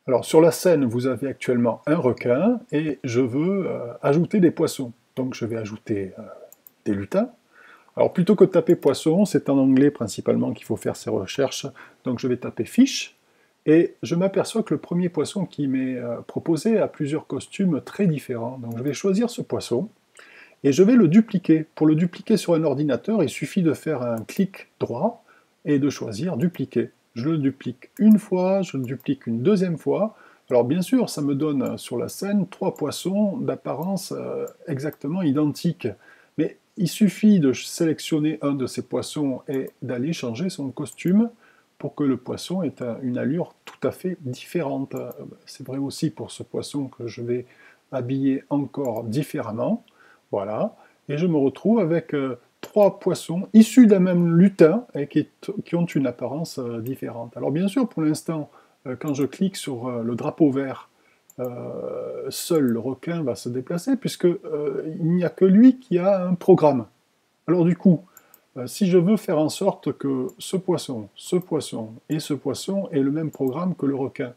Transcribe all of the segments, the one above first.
Alors sur la scène, vous avez actuellement un requin et je veux ajouter des poissons. Donc je vais ajouter des lutins. Alors plutôt que de taper poisson, c'est en anglais principalement qu'il faut faire ces recherches. Donc je vais taper fish et je m'aperçois que le premier poisson qui m'est proposé a plusieurs costumes très différents. Donc je vais choisir ce poisson et je vais le dupliquer. Pour le dupliquer sur un ordinateur, il suffit de faire un clic droit et de choisir dupliquer. Je le duplique une fois, je le duplique une deuxième fois. Alors bien sûr, ça me donne sur la scène trois poissons d'apparence exactement identiques. Mais il suffit de sélectionner un de ces poissons et d'aller changer son costume pour que le poisson ait une allure tout à fait différente. C'est vrai aussi pour ce poisson que je vais habiller encore différemment. Voilà. Et je me retrouve avec trois poissons issus d'un même lutin et qui ont une apparence différente. Alors bien sûr, pour l'instant, quand je clique sur le drapeau vert, seul le requin va se déplacer, puisque il n'y a que lui qui a un programme. Alors du coup, si je veux faire en sorte que ce poisson et ce poisson aient le même programme que le requin,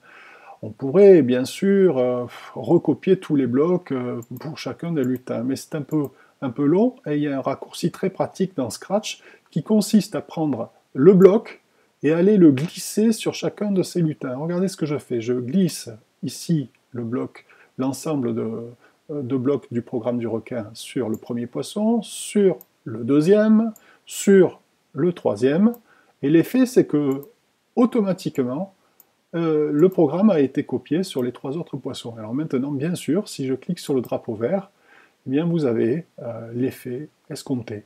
on pourrait bien sûr recopier tous les blocs pour chacun des lutins, mais c'est un peu long et il y a un raccourci très pratique dans Scratch qui consiste à prendre le bloc et aller le glisser sur chacun de ces lutins. Regardez ce que je fais, je glisse ici le bloc, l'ensemble de blocs du programme du requin sur le premier poisson, sur le deuxième, sur le troisième, et l'effet c'est que automatiquement le programme a été copié sur les trois autres poissons. Alors maintenant, bien sûr, si je clique sur le drapeau vert, eh bien vous avez l'effet escompté.